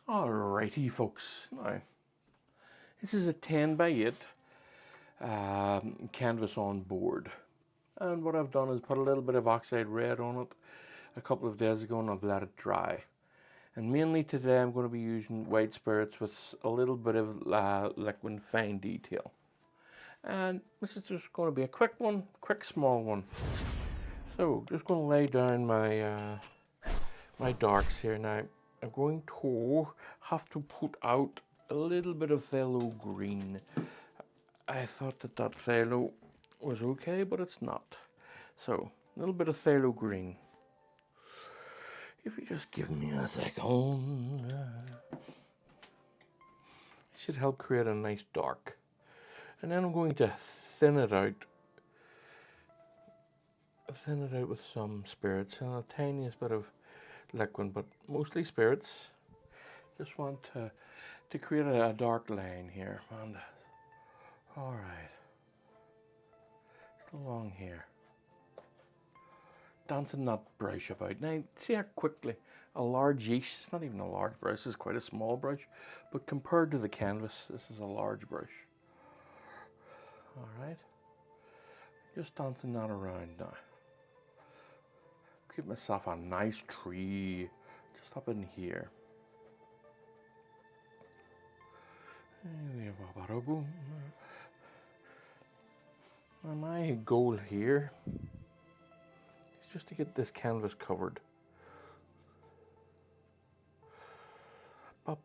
Alrighty folks, now this is a 10 by 8 canvas on board, and what I've done is put a little bit of oxide red on it a couple of days ago and I've let it dry. And mainly today I'm going to be using white spirits with a little bit of liquid fine detail. And this is just going to be a quick one, quick small one. So just going to lay down my darks here now. I'm going to have to put out a little bit of phthalo green. I thought that phthalo was okay, but it's not. So a little bit of phthalo green. If you just give me a second, it should help create a nice dark. And then I'm going to thin it out with some spirits and a tiniest bit of liquid, but mostly spirits. Just want to create a dark line here. And all right, still along here. Dancing that brush about. Now, see how quickly a large yeast, it's not even a large brush, this is quite a small brush, but compared to the canvas, this is a large brush. All right, just dancing that around now. Give myself a nice tree just up in here. Now my goal here is just to get this canvas covered. I'm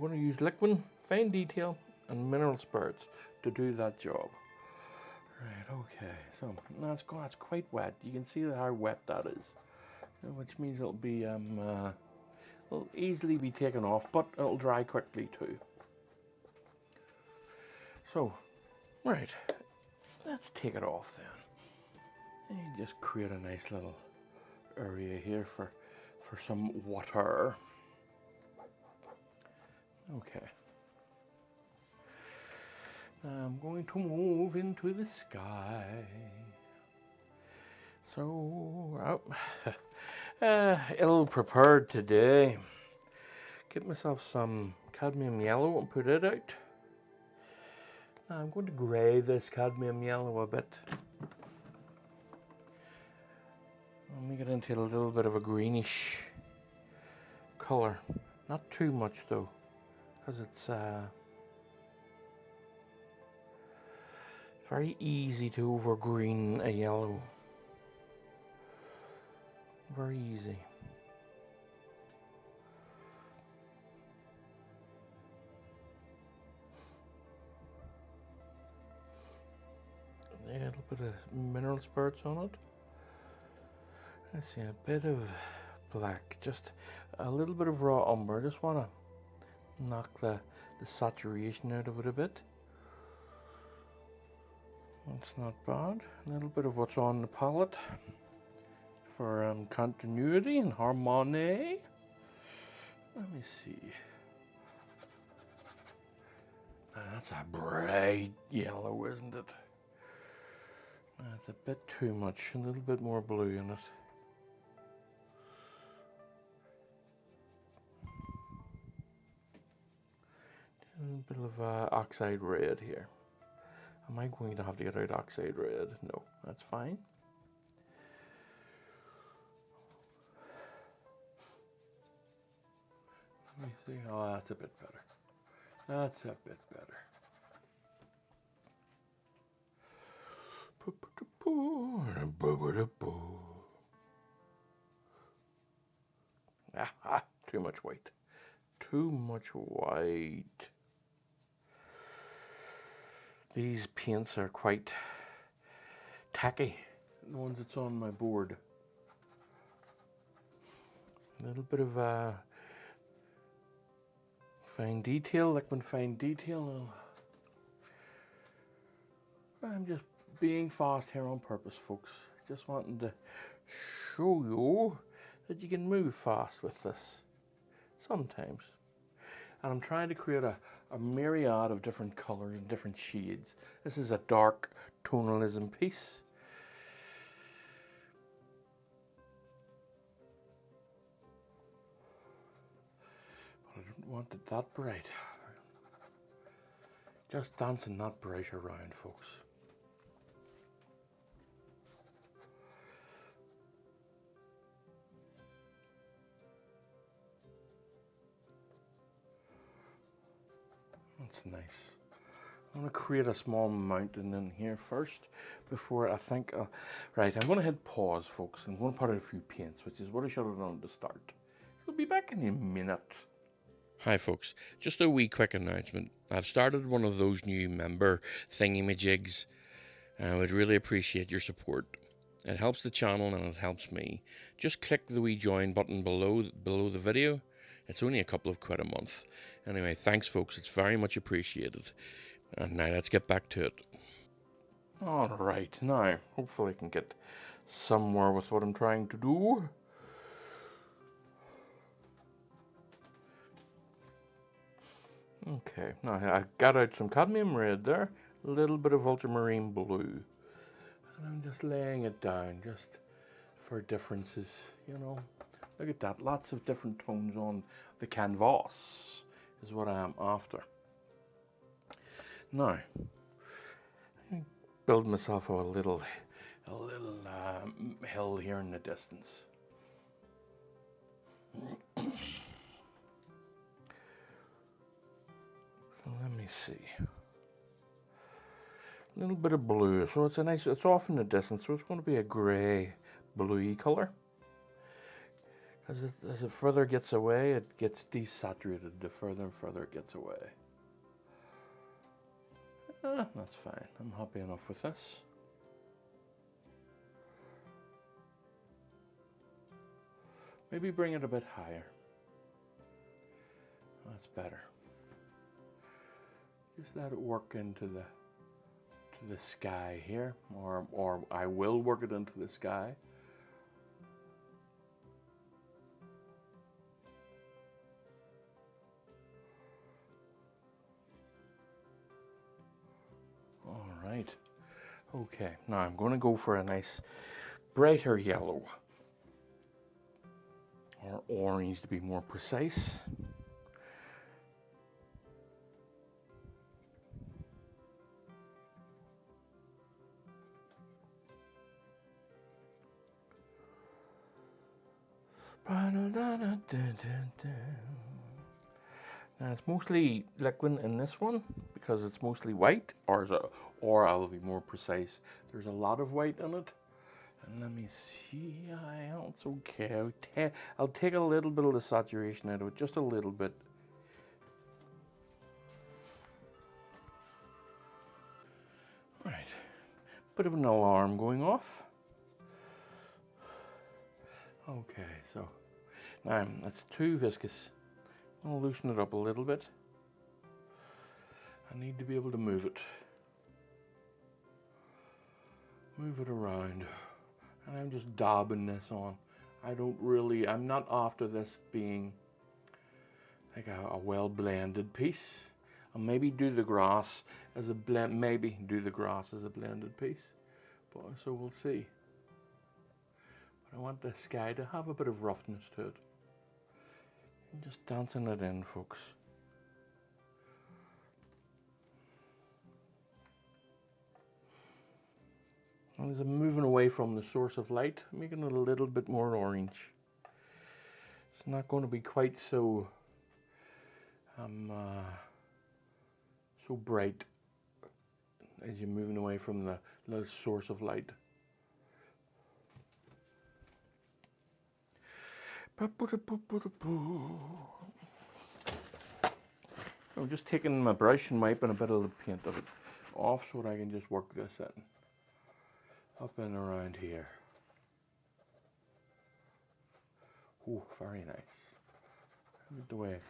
going to use liquid, fine detail, and mineral spirits to do that job. Right, okay, so that's quite wet. You can see how wet that is, which means it'll be it'll easily be taken off, but it'll dry quickly too. So, right, let's take it off then. And just create a nice little area here for some water. Okay. I'm going to move into the sky. So, ill prepared today. Get myself some cadmium yellow and put it out. Now I'm going to grey this cadmium yellow a bit. Let me get into a little bit of a greenish colour. Not too much though, because it's very easy to overgreen a yellow. Very easy. A little bit of mineral spirits on it. Let's see, a bit of black, just a little bit of raw umber. I just want to knock the saturation out of it a bit. That's not bad. A little bit of what's on the palette for continuity and harmony. Let me see. That's a bright yellow, isn't it? That's a bit too much. A little bit more blue in it. A little bit of oxide red here. Am I going to have to get out oxide red? No, that's fine. Let me see. Oh, that's a bit better. That's a bit better. Too much white. Too much white. These paints are quite tacky, the ones that's on my board. A little bit of fine detail, liquid fine detail. I'm just being fast here on purpose, folks. Just wanting to show you that you can move fast with this sometimes. And I'm trying to create a myriad of different colors and different shades. This is a dark tonalism piece. want it that bright. Just dancing that brush around, folks. That's nice. I'm going to create a small mountain in here first before I think... right, I'm going to hit pause, folks. I'm going to put in a few paints, which is what I should have done to start. We'll be back in a minute. Hi, folks. Just a wee quick announcement. I've started one of those new member thingy-majigs. I would really appreciate your support. It helps the channel and it helps me. Just click the wee join button below the video. It's only a couple of quid a month. Anyway, thanks, folks. It's very much appreciated. And now let's get back to it. Alright, now hopefully I can get somewhere with what I'm trying to do. Okay, now I got out some cadmium red there, a little bit of ultramarine blue. And I'm just laying it down just for differences, you know. Look at that, lots of different tones on the canvas is what I am after. Now, build myself a little hill here in the distance. So let me see. A little bit of blue, so it's a nice, it's off in the distance, so it's going to be a grey, bluey colour. As it further gets away, it gets desaturated the further and further it gets away. That's fine. I'm happy enough with this. Maybe bring it a bit higher. That's better. Just let it work into the sky here, or I will work it into the sky. Right. Okay, now I'm going to go for a nice brighter yellow, or orange to be more precise. Now it's mostly liquid in this one because it's mostly white, or I'll be more precise, there's a lot of white in it. And let me see, it's okay. I'll take a little bit of the saturation out of it, just a little bit. Right, bit of an alarm going off. Okay, so now that's too viscous. I'll loosen it up a little bit. I need to be able to move it. Move it around. And I'm just dabbing this on. I'm not after this being like a well blended piece. I'll maybe do the grass as a blended piece. But so we'll see. But I want the sky to have a bit of roughness to it. Just dancing it in, folks. And as I'm moving away from the source of light, making it a little bit more orange. It's not going to be quite so so bright as you're moving away from the source of light. I'm just taking my brush and wiping a bit of the paint of it off so that I can just work this in. Up and around here. Oh, very nice. Look at the way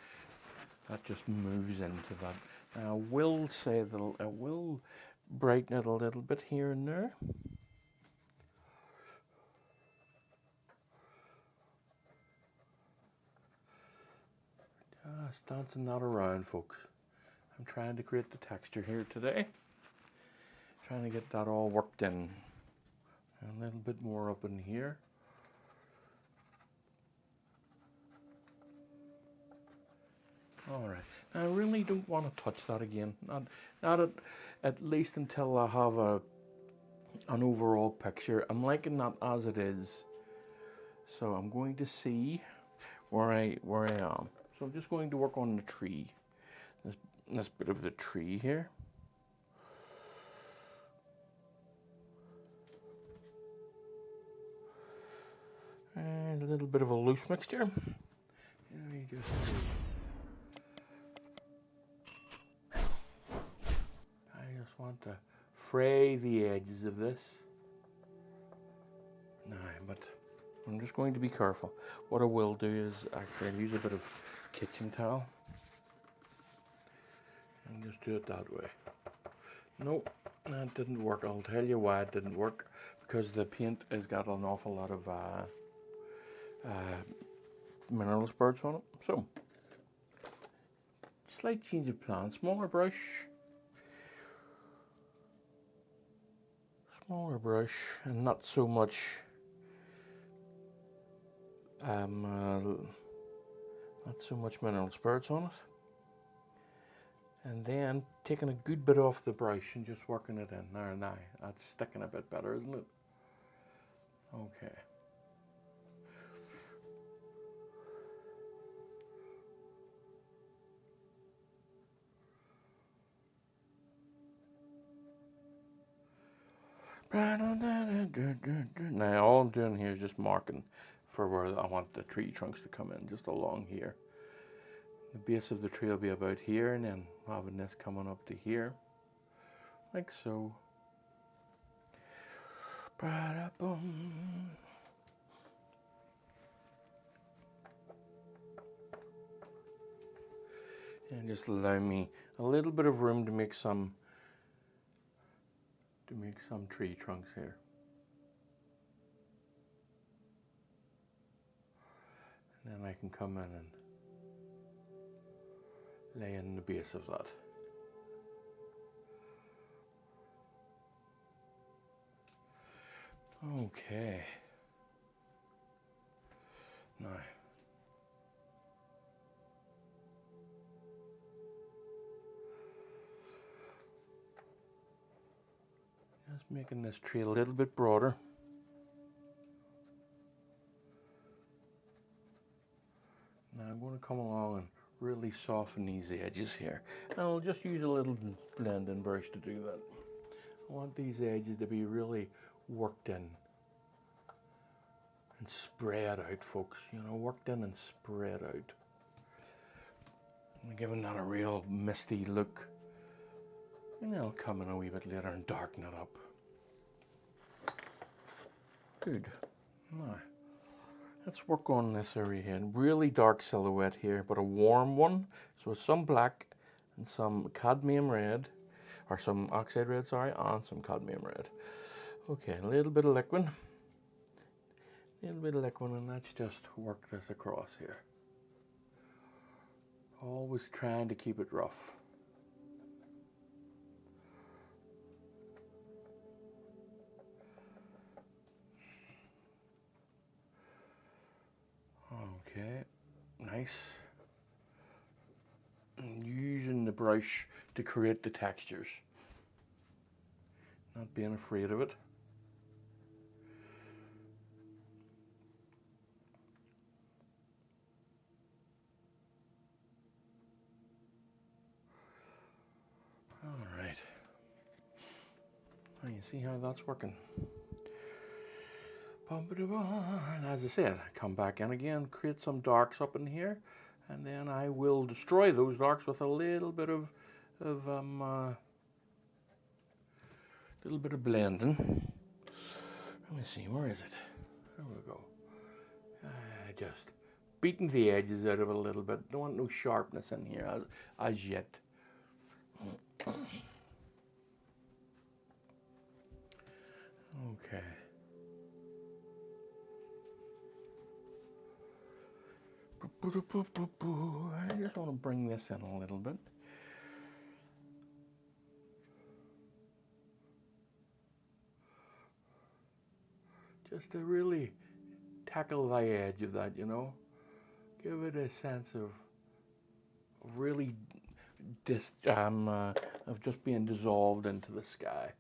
that just moves into that. Now I will say that I will brighten it a little bit here and there. Just dancing that around, folks. I'm trying to create the texture here today. Trying to get that all worked in. A little bit more up in here. All right. Now, I really don't want to touch that again. Not at least until I have an overall picture. I'm liking that as it is. So I'm going to see where I am. So I'm just going to work on the tree. This bit of the tree here. And a little bit of a loose mixture. I just want to fray the edges of this. No, but I'm just going to be careful. What I will do is actually use a bit of kitchen towel and just do it that way. Nope, that didn't work. I'll tell you why it didn't work. Because the paint has got an awful lot of mineral spirits on it. So, slight change of plan. Smaller brush, and not so much mineral spirits on it. And then taking a good bit off the brush and just working it in. There, now that's sticking a bit better, isn't it? Okay. Now all I'm doing here is just marking for where I want the tree trunks to come in, just along here. The base of the tree will be about here, and then having this coming up to here, like so. And just allow me a little bit of room to make some tree trunks here. And then I can come in and lay in the base of that. Okay. Now, just making this tree a little bit broader. Now I'm going to come along and really soften these edges here. And I'll just use a little blending brush to do that. I want these edges to be really worked in and spread out, folks. You know, worked in and spread out. And giving that a real misty look. And I'll come in a wee bit later and darken it up. Good. Now, let's work on this area here. Really dark silhouette here, but a warm one. So some black and some cadmium red, or some oxide red, sorry, and some cadmium red. Okay, a little bit of liquid. And let's just work this across here. Always trying to keep it rough. Okay, nice. And using the brush to create the textures. Not being afraid of it. Alright. Now you see how that's working. And as I said, come back in again, create some darks up in here, and then I will destroy those darks with a little bit of blending. Let me see, where is it? There we go. Just beating the edges out of it a little bit. Don't want no sharpness in here as yet. Okay. I just want to bring this in a little bit. Just to really tackle the edge of that, you know. Give it a sense of really of just being dissolved into the sky.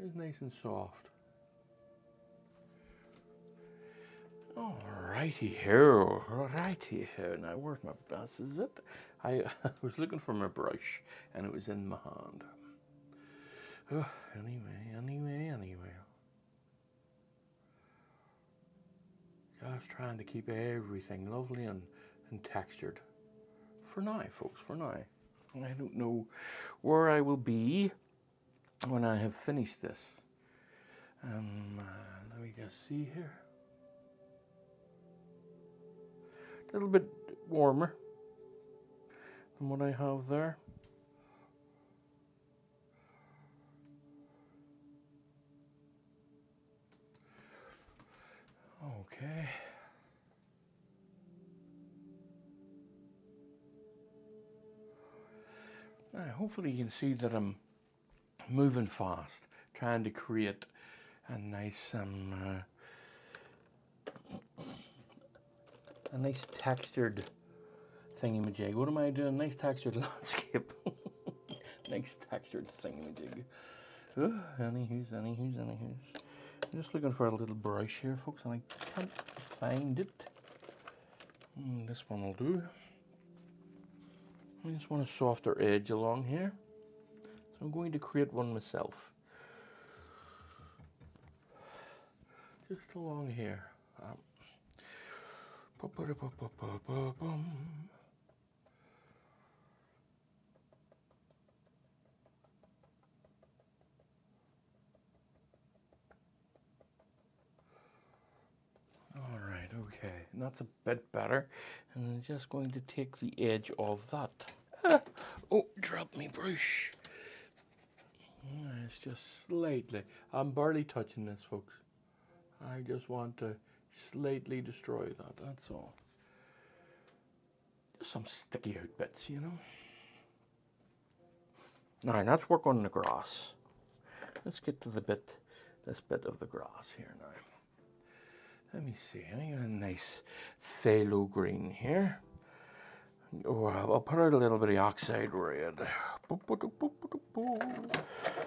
It's nice and soft. Alrighty here. Now where's my brush? Is it? I was looking for my brush and it was in my hand. Oh, anyway. Just trying to keep everything lovely and textured. For now, folks, for now. I don't know where I will be when I have finished this. Let me just see here. A little bit warmer than what I have there. Okay. Now, hopefully you can see that I'm moving fast, trying to create a nice textured thingamajig. What am I doing? Nice textured landscape. Nice textured thingamajig. Oh, anywho's. I'm just looking for a little brush here, folks, and I can't find it. This one will do. I just want a softer edge along here. So I'm going to create one myself. Just along here. Alright, okay. And that's a bit better. And I'm just going to take the edge of that. Oh, drop me brush. It's just slightly. I'm barely touching this, folks. I just want to slightly destroy that, that's all. Just some sticky out bits, you know. Now, let's work on the grass. Let's get to this bit of the grass here now. Let me see, I got a nice phthalo green here. Oh, I'll put out a little bit of oxide red.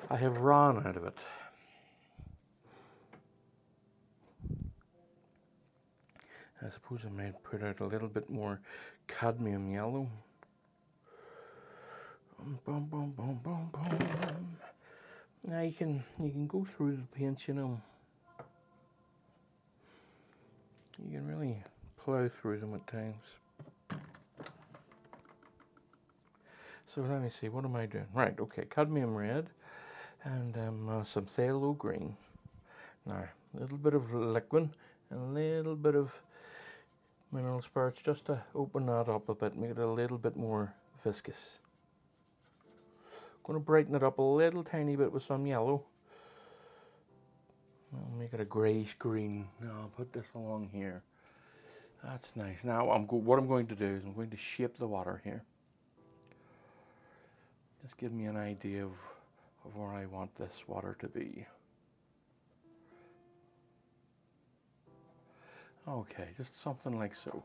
I have run out of it. I suppose I might put out a little bit more cadmium yellow. Now you can go through the paints, you know. You can really plow through them at times. So let me see, what am I doing? Right, okay, cadmium red and some phthalo green. Now, a little bit of liquid and a little bit of mineral spirits just to open that up a bit, make it a little bit more viscous. Going to brighten it up a little tiny bit with some yellow. I'll make it a greyish green. Now I'll put this along here. That's nice. Now what I'm going to do is I'm going to shape the water here. Just give me an idea of where I want this water to be. Okay, just something like so.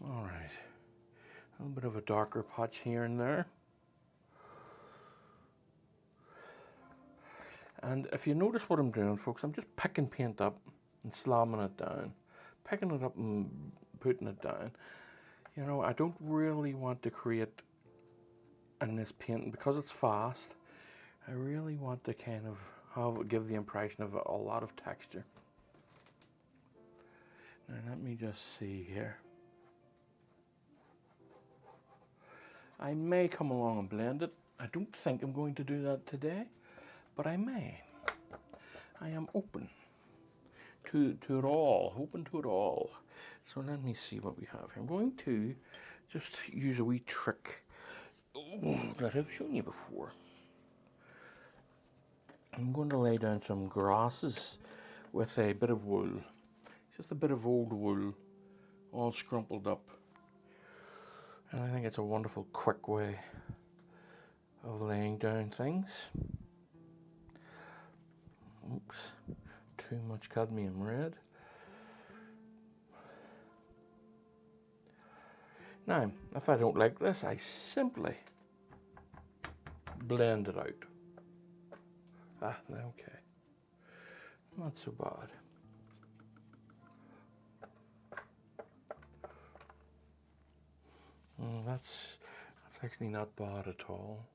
All right. A little bit of a darker patch here and there. And if you notice what I'm doing, folks, I'm just picking paint up and slamming it down. Picking it up and putting it down. You know, I don't really want to create in this painting, because it's fast, I really want to kind of give the impression of a lot of texture. Now let me just see here. I may come along and blend it. I don't think I'm going to do that today, but I may. I am open to it all, open to it all. So let me see what we have here. I'm going to just use a wee trick that I've shown you before. I'm going to lay down some grasses with a bit of wool. Just a bit of old wool, all scrumpled up. And I think it's a wonderful, quick way of laying down things. Oops, too much cadmium red. Now, if I don't like this, I simply blend it out. Okay. Not so bad. That's actually not bad at all.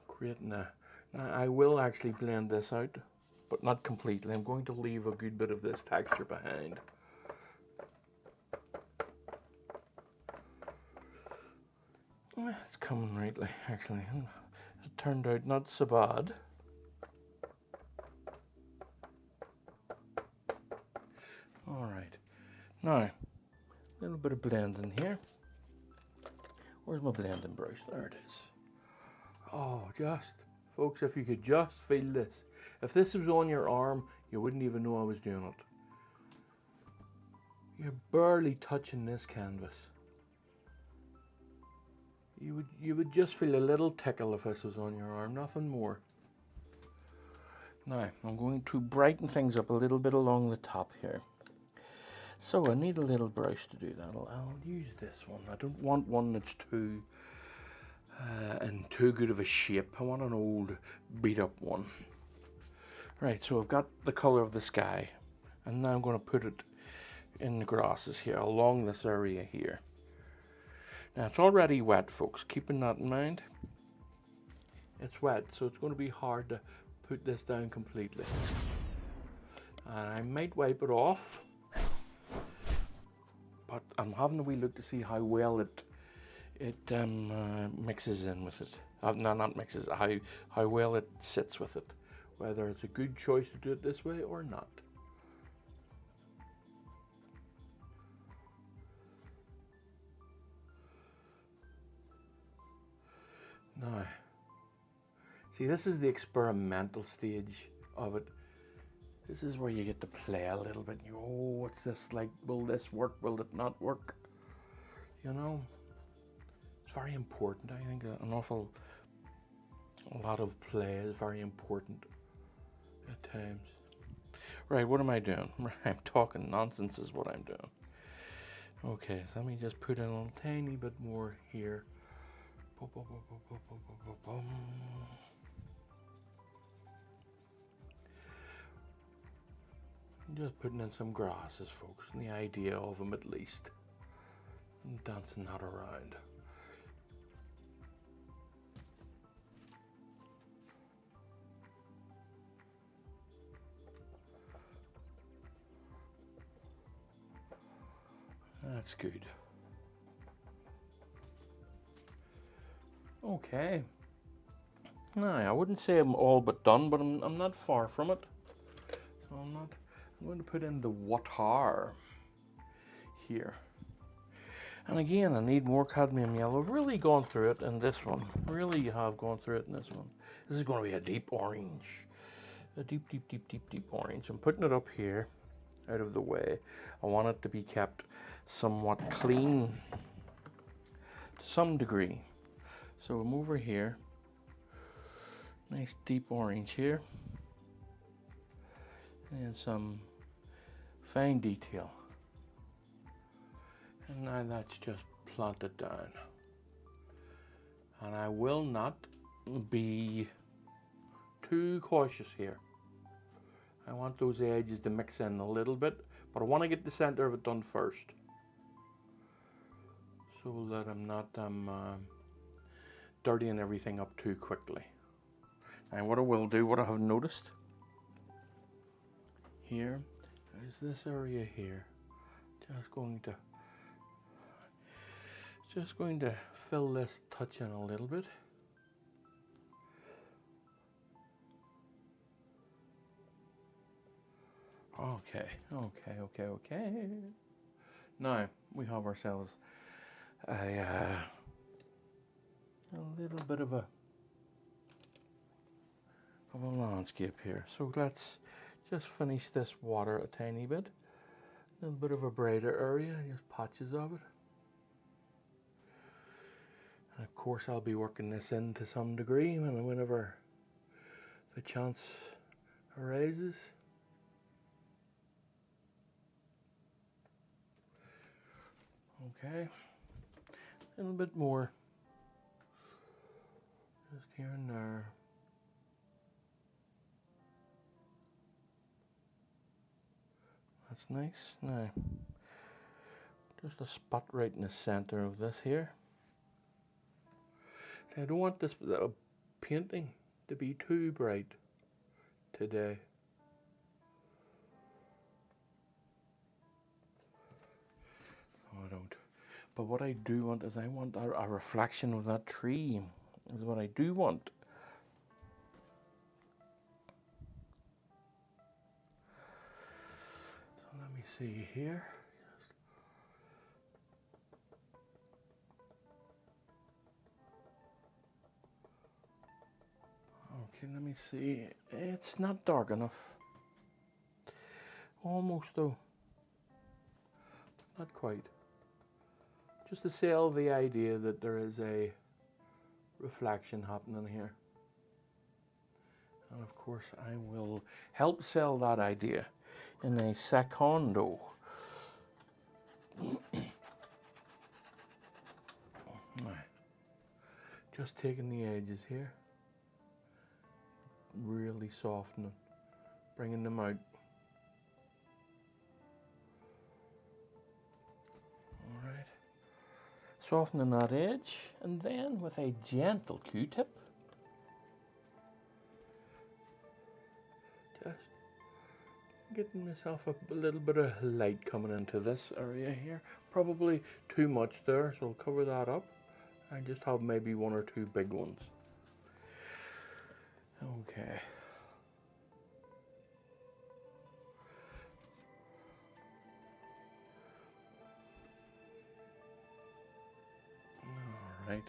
Creating a... Now, I will actually blend this out, but not completely. I'm going to leave a good bit of this texture behind. It's coming rightly, actually. It turned out not so bad. Alright. Now, a little bit of blending here. Where's my blending brush? There it is. Oh, folks, if you could just feel this. If this was on your arm, you wouldn't even know I was doing it. You're barely touching this canvas. You would just feel a little tickle if this was on your arm, nothing more. Now, I'm going to brighten things up a little bit along the top here. So I need a little brush to do that. I'll use this one. I don't want one that's too in too good of a shape. I want an old beat up one. Right, so I've got the color of the sky, and now I'm going to put it in the grasses here, along this area here. Now it's already wet, folks, keeping that in mind. It's wet, so it's going to be hard to put this down completely. And I might wipe it off, but I'm having a wee look to see how well it mixes in with it. No, not mixes, how well it sits with it. Whether it's a good choice to do it this way or not. Now, see, this is the experimental stage of it. This is where you get to play a little bit. You go, oh, what's this like? Will this work? Will it not work? You know, it's very important. I think a lot of play is very important at times. Right, what am I doing? I'm talking nonsense is what I'm doing. Okay, so let me just put in a little tiny bit more here. Just putting in some grasses, folks, and the idea of them at least. And dancing that around. That's good. Okay. Now, I wouldn't say I'm all but done, but I'm not far from it. So I'm going to put in the water here. And again, I need more cadmium yellow. I've really gone through it in this one. Really have gone through it in this one. This is going to be a deep orange. A deep orange. I'm putting it up here, out of the way. I want it to be kept somewhat clean to some degree. So I'm over here. Nice deep orange here. And some fine detail. And now that's just planted down. And I will not be too cautious here. I want those edges to mix in a little bit, but I want to get the center of it done first, so that I'm not dirtying everything up too quickly. And what I will do, what I have noticed here, is this area here. Just going to fill this touch in a little bit. Okay. Now we have ourselves a little bit of a landscape here. So let's just finish this water a tiny bit. A little bit of a brighter area, just patches of it. And of course I'll be working this in to some degree whenever the chance arises. Okay, a little bit more, just here and there. That's nice. Now, just a spot right in the center of this here. I don't want this painting to be too bright today. No, I don't. But what I do want is I want a reflection of that tree, is what I do want. So let me see here. Okay, let me see. It's not dark enough. Almost though. Not quite. Just to sell the idea that there is a reflection happening here. And of course I will help sell that idea in a secondo. Just taking the edges here. Really softening. Bringing them out. Alright. Softening that edge, and then with a gentle Q-tip, just getting myself a little bit of light coming into this area here. Probably too much there, so I'll cover that up. I just have maybe one or two big ones. Okay. Right.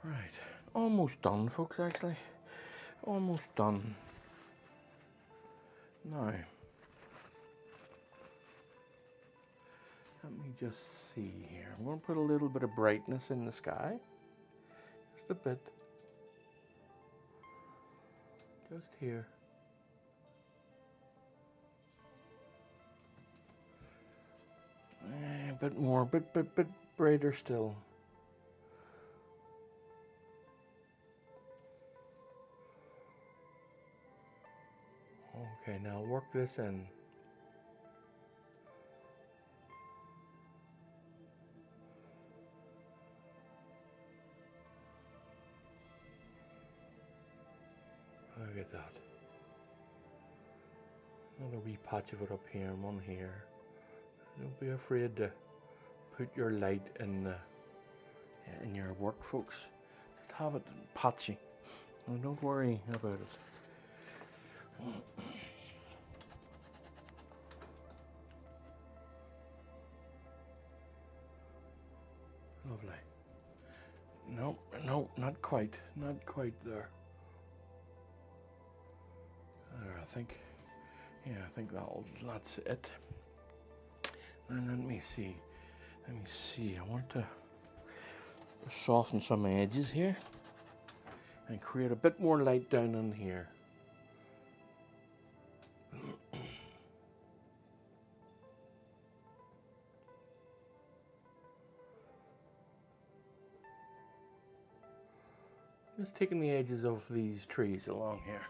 Right. Almost done, folks, actually. Almost done. Now, let me just see here. I'm going to put a little bit of brightness in the sky. Just a bit. Just here. A bit more, bit brighter still. Okay, now work this in. Look at that. Another wee patch of it up here and one here. Don't be afraid to put your light in your work, folks. Just have it patchy. And don't worry about it. Lovely. No, not quite. Not quite there. There, I think. Yeah, I think that's it. And let me see. I want to soften some edges here and create a bit more light down in here. Just taking the edges of these trees along here.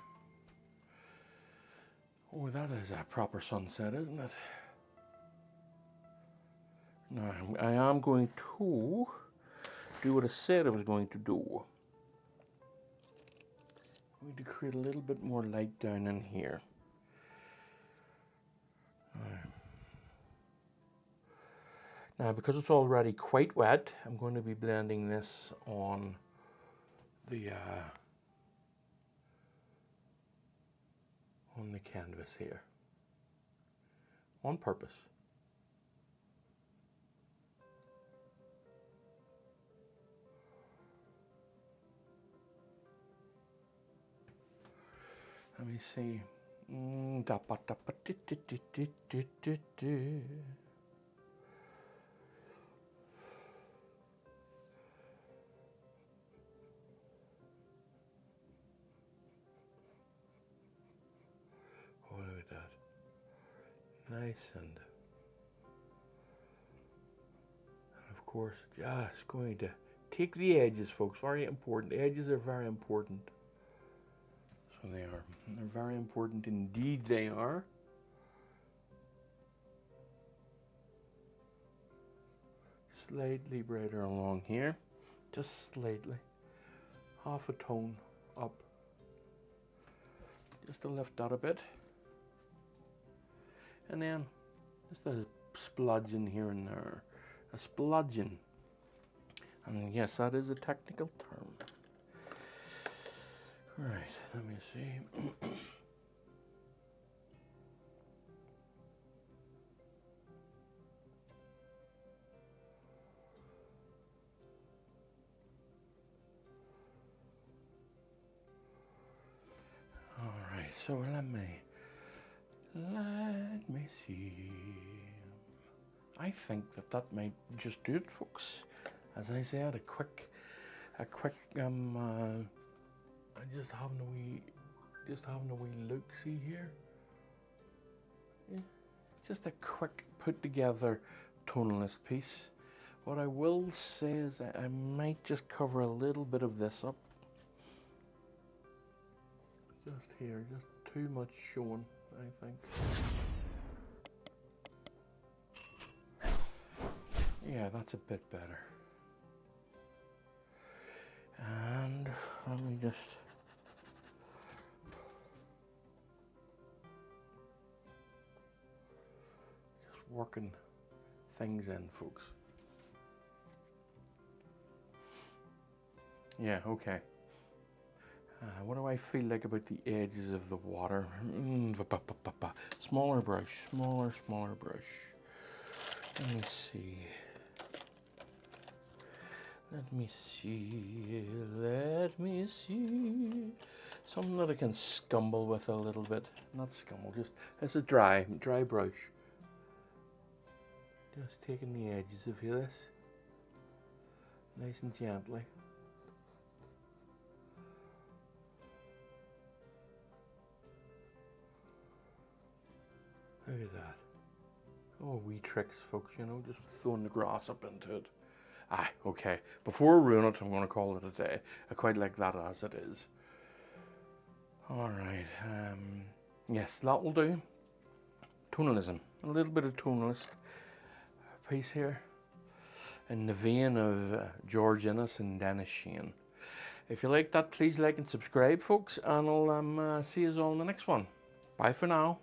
Oh, that is a proper sunset, isn't it? Now, I am going to do what I said I was going to do. I'm going to create a little bit more light down in here. Now, because it's already quite wet, I'm going to be blending this on the canvas here on purpose. Let me see. Oh, look at that. nice, and of course just going to take the edges, folks. Very important. Edges are very important. So they are. They're very important indeed, they are. Slightly brighter along here, just slightly, half a tone up, just to lift that a bit, and then just a spludging here and there, a spludging, and yes, that is a technical term. Right, let me see. So let me see. I think that might just do it, folks. As I said, a quick. I just having a wee look. See here. Yeah, just a quick put together tonalist piece. What I will say is I might just cover a little bit of this up. Just here, just too much showing, I think. Yeah, that's a bit better. And let me just working things in, folks. Yeah, okay. What do I feel like about the edges of the water? Smaller brush, smaller brush. Let me see. Something that I can scumble with a little bit. Not scumble, just, this is dry brush. Just taking the edges of this, nice and gently. Look at that. Oh, wee tricks, folks, you know, just throwing the grass up into it. Okay. Before I ruin it, I'm going to call it a day. I quite like that as it is. Alright, yes, that will do. Tonalism. A little bit of tonalist piece here. In the vein of George Innes and Dennis Shane. If you like that, please like and subscribe, folks. And I'll see you all in the next one. Bye for now.